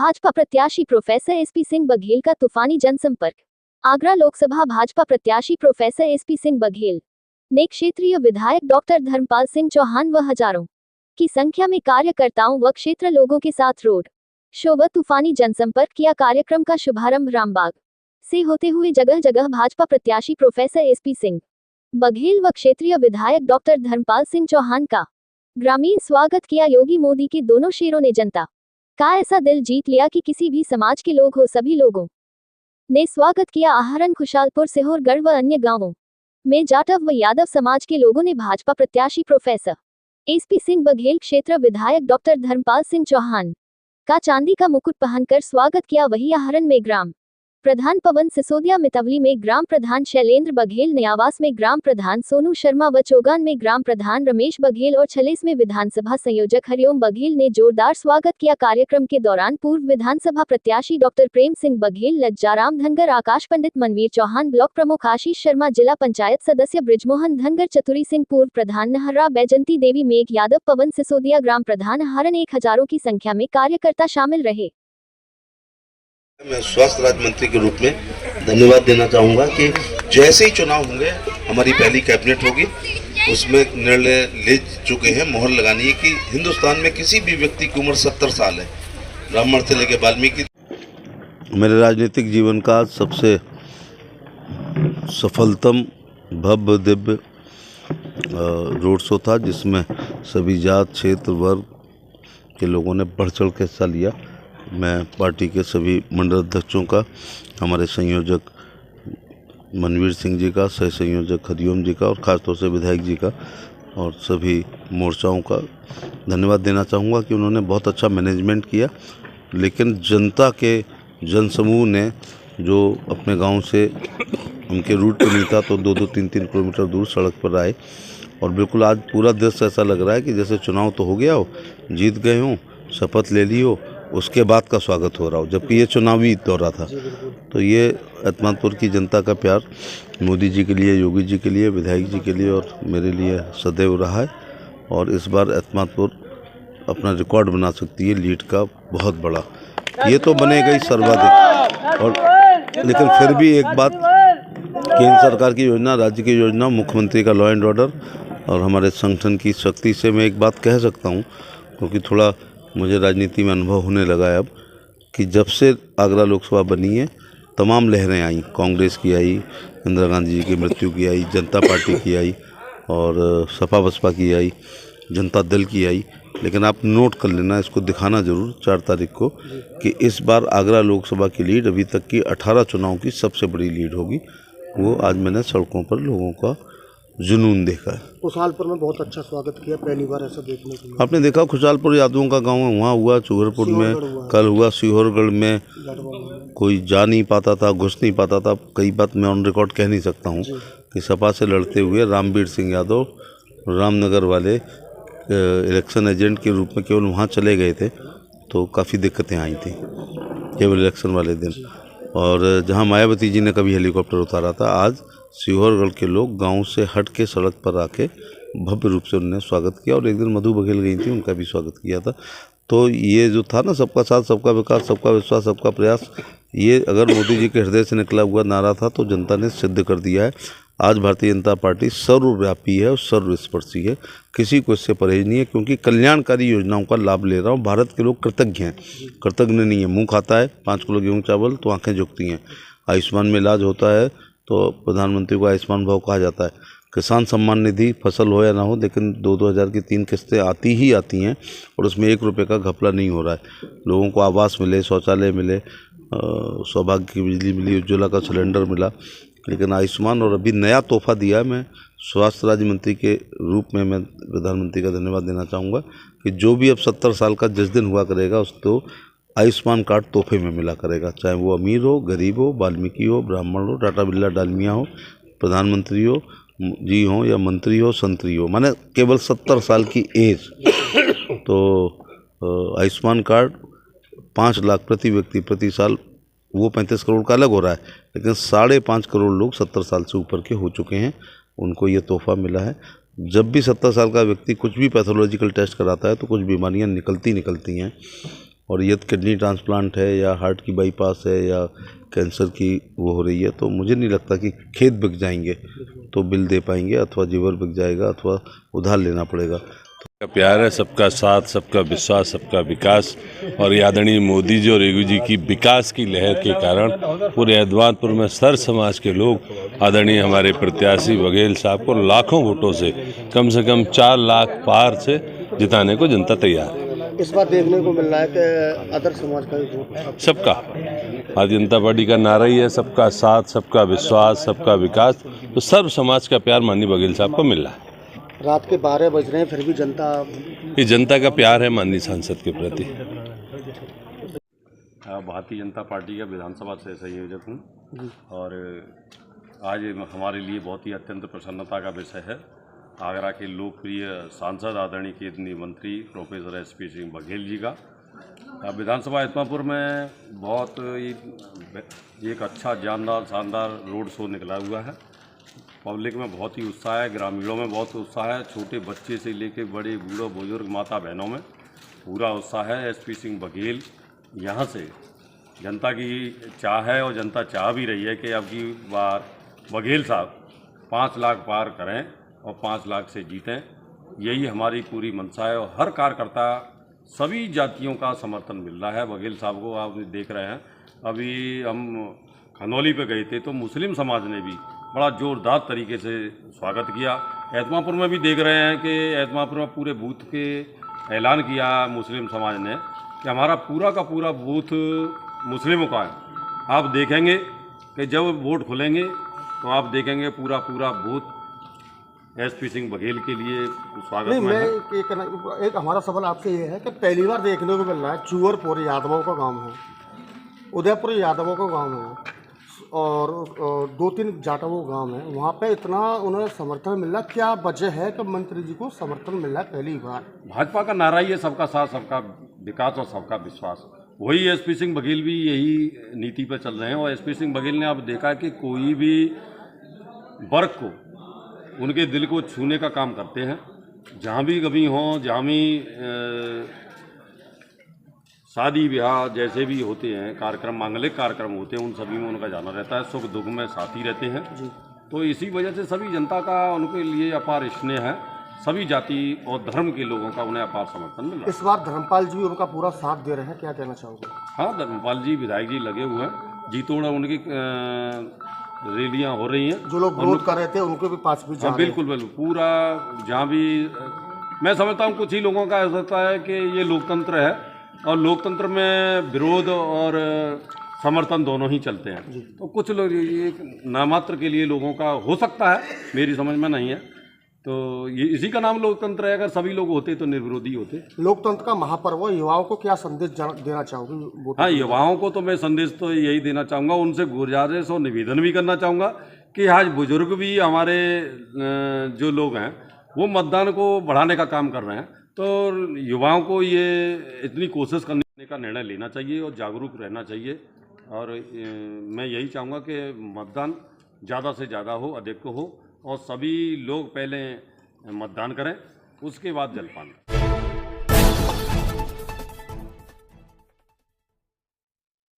भाजपा प्रत्याशी professor SP Singh Baghel का तूफानी जनसंपर्क। आगरा लोकसभा भाजपा प्रत्याशी प्रोफेसर एसपी सिंह बघेल ने क्षेत्रीय विधायक डॉक्टर धर्मपाल सिंह चौहान व हजारों की संख्या में कार्यकर्ताओं व क्षेत्र लोगों के साथ रोड शो व तूफानी जनसंपर्क किया। कार्यक्रम का शुभारंभ रामबाग से होते हुए जगह जगह भाजपा प्रत्याशी प्रोफेसर एसपी सिंह बघेल व क्षेत्रीय विधायक डॉक्टर धर्मपाल सिंह चौहान का ग्रामीण स्वागत किया। योगी मोदी के दोनों शेरों ने जनता का ऐसा दिल जीत लिया कि किसी भी समाज के लोग हो, सभी लोगों ने स्वागत किया। आहरण, खुशालपुर, सिहोरगढ़ व अन्य गांवों में जाटव व यादव समाज के लोगों ने भाजपा प्रत्याशी प्रोफेसर एसपी सिंह बघेल, क्षेत्र विधायक डॉक्टर धर्मपाल सिंह चौहान का चांदी का मुकुट पहनकर स्वागत किया। वहीं आहरण में ग्राम प्रधान पवन सिसोदिया, मितवली में ग्राम प्रधान शैलेंद्र बघेल, नयावास में ग्राम प्रधान सोनू शर्मा व चौगान में ग्राम प्रधान रमेश बघेल और छलेस में विधानसभा संयोजक हरिओम बघेल ने जोरदार स्वागत किया। कार्यक्रम के दौरान पूर्व विधानसभा प्रत्याशी डॉक्टर प्रेम सिंह बघेल, लज्जाराम धनगर, आकाश पंडित, मनवीर चौहान, ब्लॉक प्रमुख आशीष शर्मा, जिला पंचायत सदस्य ब्रिजमोहन धनगर, चतुरी सिंह, पूर्व प्रधान नहर्रा, बैजंती देवी, मेघ यादव, पवन सिसोदिया, ग्राम प्रधान आहरण, 1000 की संख्या में कार्यकर्ता शामिल रहे। मैं स्वास्थ्य राज्य मंत्री के रूप में धन्यवाद देना चाहूँगा कि जैसे ही चुनाव होंगे हमारी पहली कैबिनेट होगी, उसमें निर्णय ले चुके हैं, मोहर लगानी है कि हिंदुस्तान में किसी भी व्यक्ति की उम्र 70 साल है, ब्राह्मण से लेकर वाल्मीकि। मेरे राजनीतिक जीवन का सबसे सफलतम भव्य दिव्य रोड शो था, जिसमें सभी जात, क्षेत्र, वर्ग के लोगों ने बढ़ चढ़ के हिस्सा लिया। मैं पार्टी के सभी मंडल अध्यक्षों का, हमारे संयोजक मनवीर सिंह जी का, सह संयोजक हरिओम जी का और ख़ासतौर से विधायक जी का और सभी मोर्चाओं का धन्यवाद देना चाहूँगा कि उन्होंने बहुत अच्छा मैनेजमेंट किया। लेकिन जनता के जनसमूह ने जो अपने गांव से उनके रूट पर नहीं था तो 2-2, 3-3 किलोमीटर दूर सड़क पर आए और बिल्कुल आज पूरा दृश्य ऐसा लग रहा है कि जैसे चुनाव तो हो गया हो, जीत गए हों, शपथ ले ली हो, उसके बाद का स्वागत हो रहा हो, जबकि ये चुनावी दौरा था। तो ये एतमादपुर की जनता का प्यार मोदी जी के लिए, योगी जी के लिए, विधायक जी के लिए और मेरे लिए सदैव रहा है। और इस बार एतमादपुर अपना रिकॉर्ड बना सकती है लीड का बहुत बड़ा। ये तो बनेगा ही सर्वाधिक। और लेकिन फिर भी एक बात, केंद्र सरकार की योजना, राज्य की योजना, मुख्यमंत्री का लॉ एंड ऑर्डर और हमारे संगठन की शक्ति से मैं एक बात कह सकता हूँ, क्योंकि थोड़ा मुझे राजनीति में अनुभव होने लगा है अब, कि जब से आगरा लोकसभा बनी है तमाम लहरें आई। कांग्रेस की आई, इंदिरा गांधी जी की मृत्यु की आई, जनता पार्टी की आई और सपा बसपा की आई, जनता दल की आई। लेकिन आप नोट कर लेना, इसको दिखाना ज़रूर 4 तारीख को, कि इस बार आगरा लोकसभा की लीड अभी तक की 18 चुनाव की सबसे बड़ी लीड होगी। वो आज मैंने सड़कों पर लोगों का जुनून देखा है। खुशालपुर में बहुत अच्छा स्वागत किया, पहली बार ऐसा देखने को मिला। आपने देखा खुशालपुर यादवों का गांव है, वहाँ हुआ, चूहरपुर में कल हुआ, सिहोरगढ़ में कोई जा नहीं पाता था, घुस नहीं पाता था। कई बात मैं ऑन रिकॉर्ड कह नहीं सकता हूँ कि सपा से लड़ते हुए रामवीर सिंह यादव रामनगर वाले इलेक्शन एजेंट के रूप में केवल वहाँ चले गए थे, तो काफ़ी दिक्कतें आई थी केवल इलेक्शन वाले दिन। और जहाँ मायावती जी ने कभी हेलीकॉप्टर उतारा था, आज सिहोरगढ़ के लोग गांव से हट के सड़क पर आके भव्य रूप से उन्होंने स्वागत किया। और एक दिन मधु बघेल गई थी, उनका भी स्वागत किया था। तो ये जो था ना, सबका साथ, सबका विकास, सबका विश्वास, सबका प्रयास, ये अगर मोदी जी के हृदय से निकला हुआ नारा था तो जनता ने सिद्ध कर दिया है। आज भारतीय जनता पार्टी सर्वव्यापी है और सर्वस्पर्शी है, किसी को इससे परहेज नहीं है, क्योंकि कल्याणकारी योजनाओं का लाभ ले रहा हूँ। भारत के लोग कृतज्ञ हैं, कृतज्ञ नहीं है। मुँह खाता है 5 किलो गेहूँ चावल तो आँखें झुकती हैं। आयुष्मान में इलाज होता है तो प्रधानमंत्री को आयुष्मान भाव कहा जाता है। किसान सम्मान निधि, फसल हो या ना हो, लेकिन 2-2 हज़ार की 3 किस्तें आती ही आती हैं और उसमें 1 रुपये का घपला नहीं हो रहा है। लोगों को आवास मिले, शौचालय मिले, सौभाग्य की बिजली मिली, उज्ज्वला का सिलेंडर मिला। लेकिन आयुष्मान और अभी नया तोहफा दिया है। मैं स्वास्थ्य राज्य मंत्री के रूप में मैं प्रधानमंत्री का धन्यवाद देना चाहूँगा कि जो भी अब 70 साल का जिस दिन हुआ करेगा उसको आयुष्मान कार्ड तोहफे में मिला करेगा, चाहे वो अमीर हो, गरीब हो, वाल्मीकि हो, ब्राह्मण हो, टाटा बिरला डालमिया हो, प्रधानमंत्री हो जी हो या मंत्री हो, संतरी हो, माने केवल 70 साल की एज। तो आयुष्मान कार्ड 5 लाख प्रति व्यक्ति प्रति साल, वो 35 करोड़ का अलग हो रहा है, लेकिन 5.5 करोड़ लोग 70 साल से ऊपर के हो चुके हैं, उनको ये तोहफा मिला है। जब भी 70 साल का व्यक्ति कुछ भी पैथोलॉजिकल टेस्ट कराता है तो कुछ बीमारियां निकलती हैं और यदि किडनी ट्रांसप्लांट है या हार्ट की बाईपास है या कैंसर की वो हो रही है, तो मुझे नहीं लगता कि खेत बिक जाएंगे तो बिल दे पाएंगे, अथवा जीवर बिक जाएगा अथवा उधार लेना पड़ेगा। का प्यार है, सबका साथ, सबका विश्वास, सबका विकास। और आदरणीय मोदी जी और योगी जी की विकास की लहर के कारण पूरे एतमादपुर में सर समाज के लोग आदरणीय हमारे प्रत्याशी बघेल साहब को लाखों वोटों से कम 4 लाख पार से जिताने को जनता तैयार है। इस बार देखने को मिल रहा है कि अदर समाज का भी वोट सबका भारतीय जनता पार्टी का नारा ही है, सबका साथ, सबका विश्वास, सबका विकास। तो सर्व समाज का प्यार माननीय बघेल साहब को मिल रहा है। रात के 12 बज रहे हैं फिर भी जनता ये जनता का प्यार है माननीय सांसद के प्रति। भारतीय जनता पार्टी का विधानसभा से संयोजक हूँ और आज हमारे लिए बहुत ही अत्यंत प्रसन्नता का विषय है आगरा के लोकप्रिय सांसद आदरणीय केंद्रीय मंत्री प्रोफेसर एसपी सिंह बघेल जी का विधानसभा एतमापुर में बहुत ही एक अच्छा शानदार रोड शो निकला हुआ है। पब्लिक में बहुत ही उत्साह है, ग्रामीणों में बहुत उत्साह है, छोटे बच्चे से लेकर बड़े बूढ़ों बुजुर्ग माता बहनों में पूरा उत्साह है। एसपी सिंह बघेल यहाँ से जनता की चाह है और जनता चाह भी रही है कि अब की बार बघेल साहब 5 लाख पार करें और 5 लाख से जीतें। यही हमारी पूरी मंशा है और हर कार्यकर्ता सभी जातियों का समर्थन मिल रहा है बघेल साहब को। आप देख रहे हैं, अभी हम खनौली पे गए थे तो मुस्लिम समाज ने भी बड़ा जोरदार तरीके से स्वागत किया। एतमापुर में भी देख रहे हैं कि एतमापुर में पूरे बूथ के ऐलान किया मुस्लिम समाज ने कि हमारा पूरा का पूरा बूथ मुस्लिमों का है। आप देखेंगे कि जब वोट खुलेंगे तो आप देखेंगे पूरा बूथ एसपी सिंह बघेल के लिए स्वागत नहीं, में है। एक हमारा सवाल आपसे ये है कि पहली बार देखने को मिल रहा है चूअरपुर यादवों का गांव है, उदयपुर यादवों का गांव है और 2-3 जाटवों गांव है, वहाँ पे इतना उन्हें समर्थन मिल रहा। क्या वजह है कि मंत्री जी को समर्थन मिल रहा है पहली बार? भाजपा का नारा ही है सबका साथ, सबका विकास और सबका विश्वास। वही एसपी सिंह बघेल भी यही नीति पर चल रहे हैं और एसपी सिंह बघेल ने अब देखा कि कोई भी वर्ग को उनके दिल को छूने का काम करते हैं। जहाँ भी कभी हों, जहाँ भी शादी ब्याह जैसे भी होते हैं कार्यक्रम, मांगलिक कार्यक्रम होते हैं, उन सभी में उनका जाना रहता है। सुख दुख में साथी रहते हैं जी। तो इसी वजह से सभी जनता का उनके लिए अपार स्नेह है। सभी जाति और धर्म के लोगों का उन्हें अपार समर्थन मिला। इस बार धर्मपाल जी भी उनका पूरा साथ दे रहे हैं, क्या कहना चाहोगे? हाँ, धर्मपाल जी विधायक जी लगे हुए हैं, जी तोड़ उनकी रैलियाँ हो रही हैं। जो लोग वोट कर रहे थे उनको भी पास भी जा रहे हैं। बिल्कुल पूरा जहाँ भी मैं समझता हूँ कुछ ही लोगों का ऐसा होता है कि ये लोकतंत्र है और लोकतंत्र में विरोध और समर्थन दोनों ही चलते हैं। तो कुछ लोग ये नामात्र के लिए लोगों का हो सकता है, मेरी समझ में नहीं है। तो ये इसी का नाम लोकतंत्र है। अगर सभी लोग होते तो निर्विरोधी होते। लोकतंत्र का महापर्व, युवाओं को क्या संदेश देना चाहोगे? हाँ, युवाओं को तो मैं संदेश तो यही देना चाहूँगा, उनसे गुजारिश और निवेदन भी करना चाहूँगा कि आज बुजुर्ग भी हमारे जो लोग हैं वो मतदान को बढ़ाने का काम कर रहे हैं। तो युवाओं को ये इतनी कोशिश करने का निर्णय लेना चाहिए और जागरूक रहना चाहिए। और मैं यही चाहूँगा कि मतदान ज़्यादा से ज़्यादा हो, अधिक हो और सभी लोग पहले मतदान करें, उसके बाद जलपान।